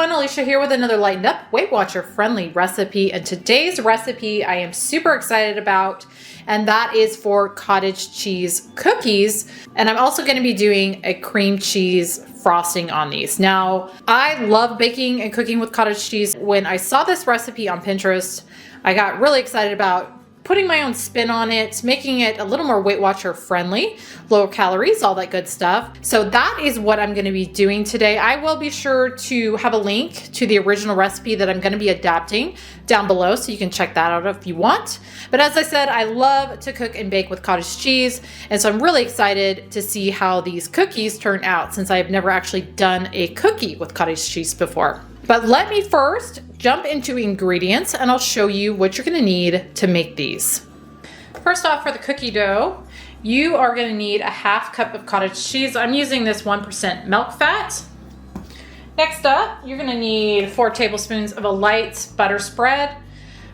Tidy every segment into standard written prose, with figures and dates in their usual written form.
everyone, Alicia here with another Lightened Up Weight Watcher friendly recipe. And today's recipe I am super excited about, and that is for cottage cheese cookies. And I'm also going to be doing a cream cheese frosting on these. Now, I love baking and cooking with cottage cheese. When I saw this recipe on Pinterest, I got really excited about putting my own spin on it, making it a little more Weight Watcher friendly, lower calories, all that good stuff. So that is what I'm going to be doing today. I will be sure to have a link to the original recipe that I'm going to be adapting down below, so you can check that out if you want. But as I said, I love to cook and bake with cottage cheese, and so I'm really excited to see how these cookies turn out, since I've never actually done a cookie with cottage cheese before. But let me first jump into ingredients, and I'll show you what you're going to need to make these. First off, for the cookie dough, you are going to need a half cup of cottage cheese. I'm using this 1% milk fat. Next up, you're going to need 4 tablespoons of a light butter spread.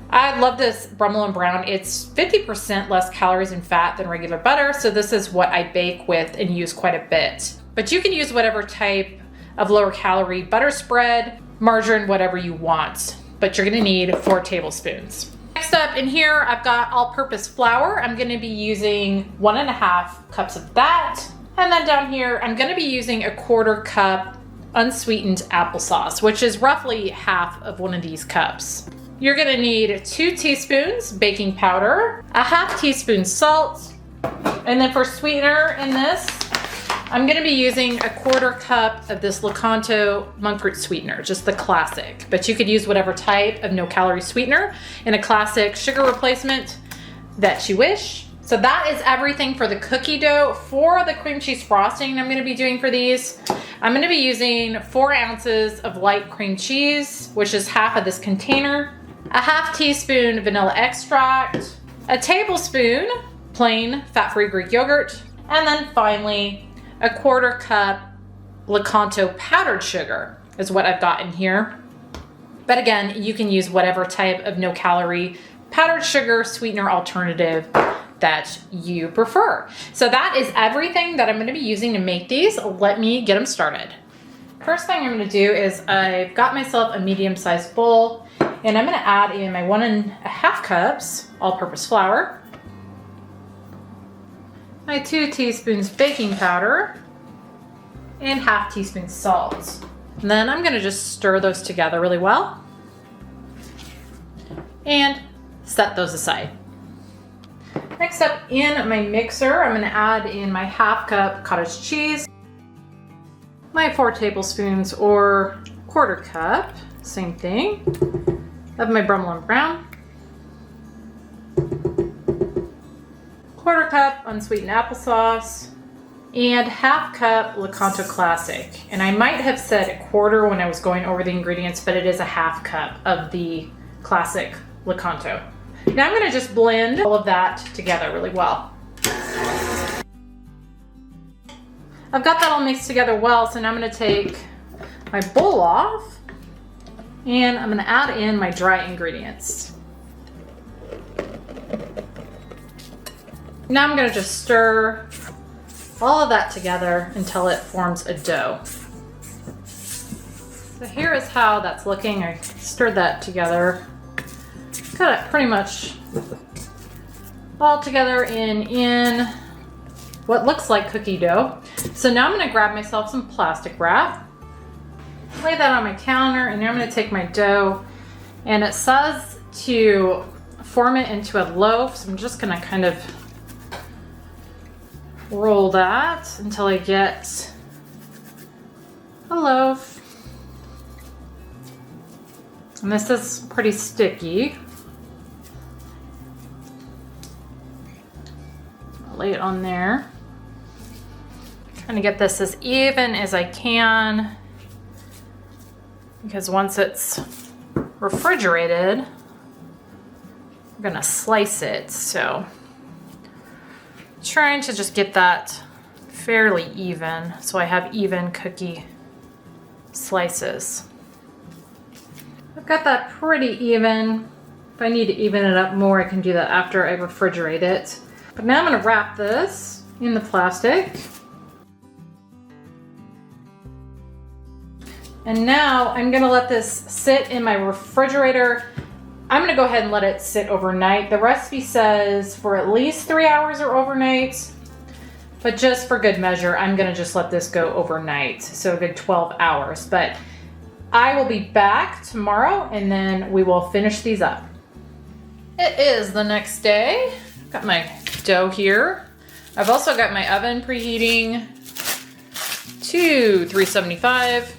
I love this Brummel and Brown. It's 50% less calories and fat than regular butter, so this is what I bake with and use quite a bit. But you can use whatever type of lower calorie butter spread, margarine, whatever you want, but you're gonna need 4 tablespoons. Next up in here, I've got all-purpose flour. I'm gonna be using 1.5 cups of that. And then down here, I'm gonna be using a 1/4 cup unsweetened applesauce, which is roughly half of one of these cups. You're gonna need 2 teaspoons baking powder, a 1/2 teaspoon salt, and then for sweetener in this, I'm going to be using a 1/4 cup of this Lakanto Monkfruit sweetener, just the classic. But you could use whatever type of no-calorie sweetener in a classic sugar replacement that you wish. So that is everything for the cookie dough. For the cream cheese frosting I'm going to be doing for these, I'm going to be using 4 ounces of light cream cheese, which is half of this container, a 1/2 teaspoon vanilla extract, a tablespoon plain fat-free Greek yogurt, and then finally a 1/4 cup Lakanto powdered sugar is what I've got in here. But again, you can use whatever type of no-calorie powdered sugar sweetener alternative that you prefer. So that is everything that I'm going to be using to make these. Let me get them started. First thing I'm going to do is I've got myself a medium-sized bowl, and I'm going to add in my 1.5 cups all-purpose flour, my 2 teaspoons baking powder, and 1/2 teaspoon salt. And then I'm gonna just stir those together really well and set those aside. Next up in my mixer, I'm gonna add in my 1/2 cup cottage cheese, my 4 tablespoons or 1/4 cup, same thing, of my Brummel and Brown, 1/4 cup unsweetened applesauce, and 1/2 cup Lakanto Classic. And I might have said 1/4 when I was going over the ingredients, but it is a 1/2 cup of the classic Lakanto. Now I'm gonna just blend all of that together really well. I've got that all mixed together well, so now I'm gonna take my bowl off and I'm gonna add in my dry ingredients. Now I'm going to just stir all of that together until it forms a dough. So here is how that's looking. I stirred that together. Got it pretty much all together in what looks like cookie dough. So now I'm going to grab myself some plastic wrap, lay that on my counter, and now I'm going to take my dough, and it says to form it into a loaf, so I'm just going to kind of roll that until I get a loaf. And this is pretty sticky. I'll lay it on there. Trying to get this as even as I can, because once it's refrigerated, I'm gonna slice it. So trying to just get that fairly even so I have even cookie slices. I've got that pretty even. If I need to even it up more, I can do that after I refrigerate it. But now I'm going to wrap this in the plastic And now I'm gonna let this sit in my refrigerator. I'm gonna go ahead and let it sit overnight. The recipe says for at least 3 hours or overnight, but just for good measure, I'm gonna just let this go overnight. So a good 12 hours. But I will be back tomorrow and then we will finish these up. It is the next day. Got my dough here. I've also got my oven preheating to 375.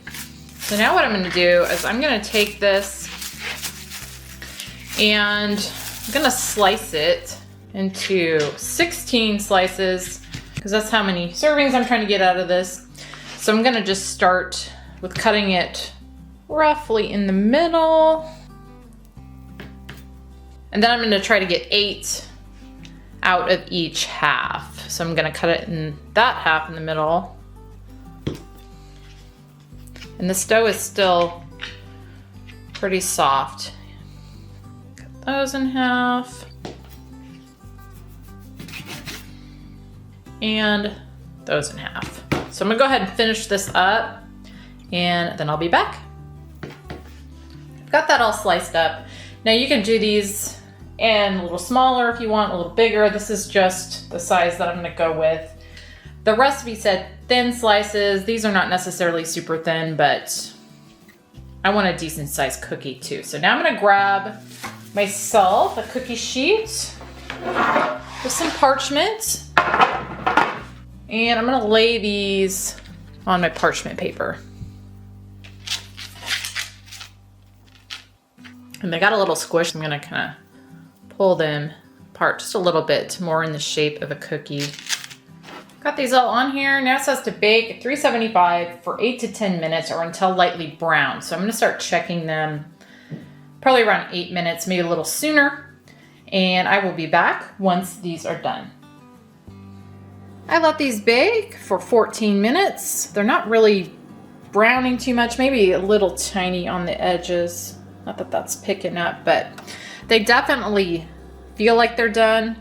So now what I'm gonna do is I'm gonna take this and I'm gonna slice it into 16 slices because that's how many servings I'm trying to get out of this. So I'm gonna just start with cutting it roughly in the middle. And then I'm gonna try to get 8 out of each half. So I'm gonna cut it in that half in the middle. And the dough is still pretty soft. Cut those in half. And those in half. So I'm gonna go ahead and finish this up and then I'll be back. I've got that all sliced up. Now you can do these and a little smaller if you want, a little bigger. This is just the size that I'm gonna go with. The recipe said thin slices. These are not necessarily super thin, but I want a decent sized cookie too. So now I'm gonna grab myself a cookie sheet with some parchment. And I'm gonna lay these on my parchment paper. And they got a little squish. I'm gonna kind of pull them apart just a little bit, more in the shape of a cookie. Got these all on here. Now it says to bake at 375 for 8 to 10 minutes or until lightly brown. So I'm gonna start checking them probably around 8 minutes, maybe a little sooner. And I will be back once these are done. I let these bake for 14 minutes. They're not really browning too much, maybe a little tiny on the edges. Not that that's picking up, but they definitely feel like they're done,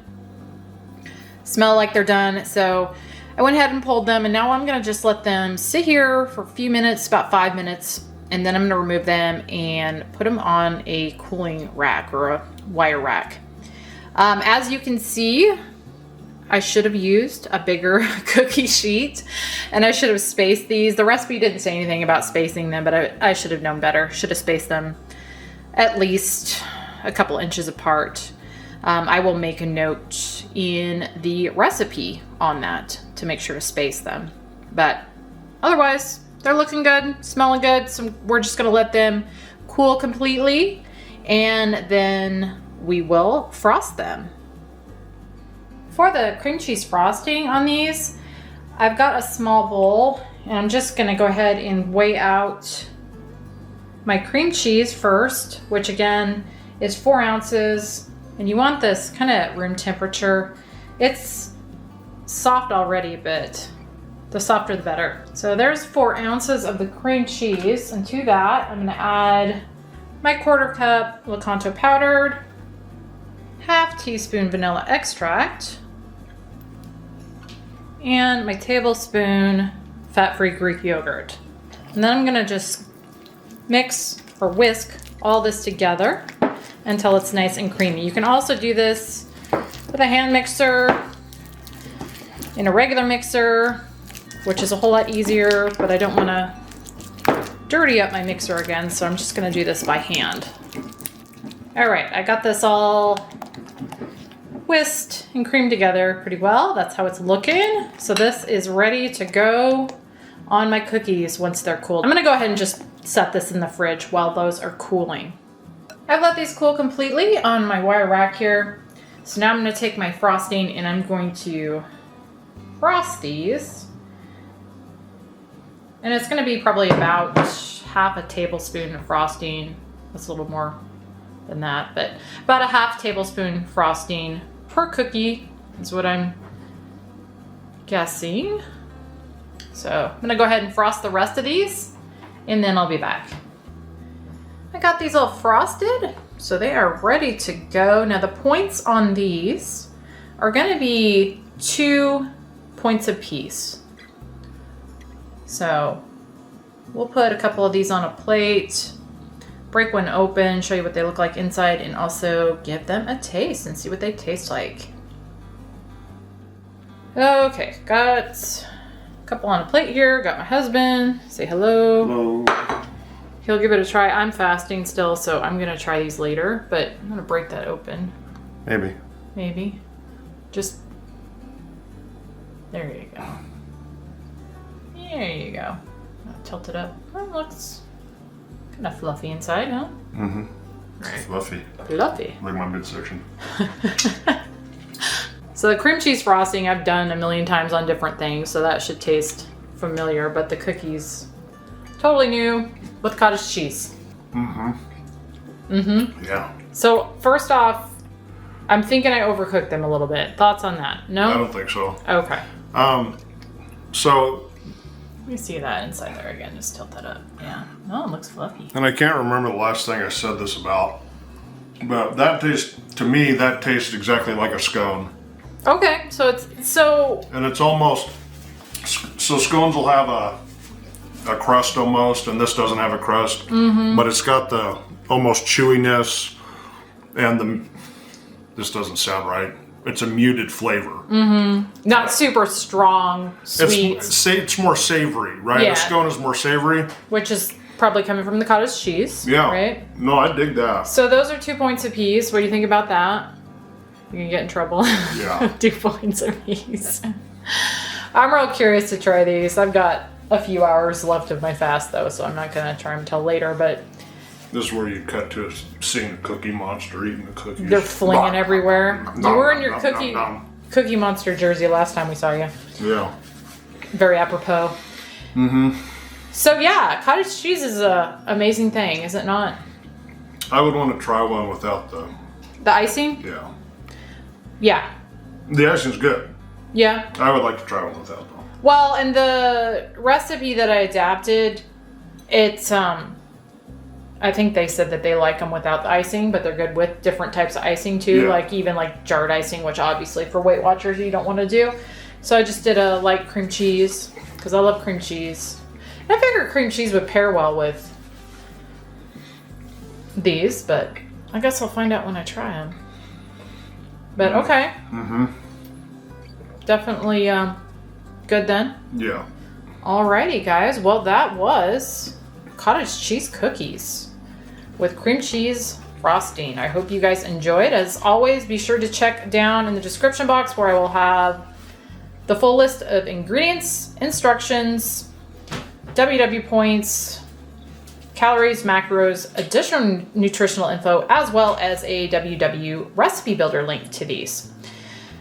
smell like they're done. So I went ahead and pulled them and now I'm gonna just let them sit here for a few minutes, about 5 minutes, and then I'm gonna remove them and put them on a cooling rack or a wire rack. As you can see, I should have used a bigger cookie sheet and I should have spaced these. The recipe didn't say anything about spacing them, but I should have known better. Should have spaced them at least a couple inches apart. I will make a note in the recipe on that to make sure to space them. But otherwise, they're looking good, smelling good. So we're just gonna let them cool completely and then we will frost them. For the cream cheese frosting on these, I've got a small bowl and I'm just gonna go ahead and weigh out my cream cheese first, which again is 4 ounces. And you want this kind of room temperature. It's soft already, but the softer the better. So there's 4 ounces of the cream cheese. And to that, I'm gonna add my 1/4 cup Lakanto powdered, 1/2 teaspoon vanilla extract, and my tablespoon fat-free Greek yogurt. And then I'm gonna just mix or whisk all this together until it's nice and creamy. You can also do this with a hand mixer, in a regular mixer, which is a whole lot easier, but I don't wanna dirty up my mixer again, so I'm just gonna do this by hand. All right, I got this all whisked and creamed together pretty well. That's how it's looking. So this is ready to go on my cookies once they're cooled. I'm gonna go ahead and just set this in the fridge while those are cooling. I've let these cool completely on my wire rack here. So now I'm gonna take my frosting and I'm going to frost these. And it's gonna be probably about 1/2 tablespoon of frosting. That's a little more than that, but about 1/2 tablespoon frosting per cookie is what I'm guessing. So I'm gonna go ahead and frost the rest of these and then I'll be back. I got these all frosted, so they are ready to go. Now the points on these are gonna be 2 points apiece. So we'll put a couple of these on a plate, break one open, show you what they look like inside, and also give them a taste and see what they taste like. Okay, got a couple on a plate here. Got my husband. Say hello. Hello. He'll give it a try. I'm fasting still, so I'm gonna try these later, but I'm gonna break that open. Maybe. Just, there you go. There you go. I'll tilt it up. Oh, it looks kind of fluffy inside, huh? Mm-hmm. Right. Fluffy. Fluffy. Like my midsection. So the cream cheese frosting I've done a million times on different things, so that should taste familiar, but the cookies, totally new with cottage cheese. Yeah. So first off, I'm thinking I overcooked them a little bit. Thoughts on that? No? I don't think so. Okay. So, Let me see that inside there again. Just tilt that up. Yeah. Oh, it looks fluffy. and I can't remember the last thing I said this about, but that tastes, to me, that tastes exactly like a scone. Okay, so And it's almost, so scones will have a crust almost, and this doesn't have a crust, but it's got the almost chewiness and this doesn't sound right. It's a muted flavor. not super strong, sweet, It's more savory, right? Yeah. A scone is more savory. which is probably coming from the cottage cheese. Yeah. Right? No, I dig that. So those are 2 points apiece. What do you think about that? You're gonna get in trouble. Yeah. 2 points apiece. I'm real curious to try these. I've got a few hours left of my fast though, so I'm not gonna try them till later, but This is where you cut to seeing a cookie monster eating the cookies. they're flinging everywhere. You were in your nom, nom. Cookie Monster jersey last time we saw you. Yeah. Very apropos. So yeah, cottage cheese is a amazing thing, is it not? I would want to try one without the, The icing? yeah. Yeah. The icing's good. Yeah. I would like to try one without them. Well, and the recipe that I adapted, it's I think they said that they like them without the icing, but they're good with different types of icing too, Yeah. like even like jarred icing, which obviously for Weight Watchers you don't want to do. So I just did a light cream cheese because I love cream cheese. And I figured cream cheese would pair well with these, but I guess I'll find out when I try them. But okay. Definitely good then. Yeah. Alrighty, guys. Well, that was cottage cheese cookies with cream cheese frosting. I hope you guys enjoyed. As always, be sure to check down in the description box where I will have the full list of ingredients, instructions, WW points, calories, macros, additional nutritional info, as well as a WW recipe builder link to these.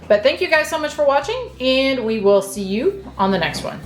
But thank you guys so much for watching, and we will see you on the next one.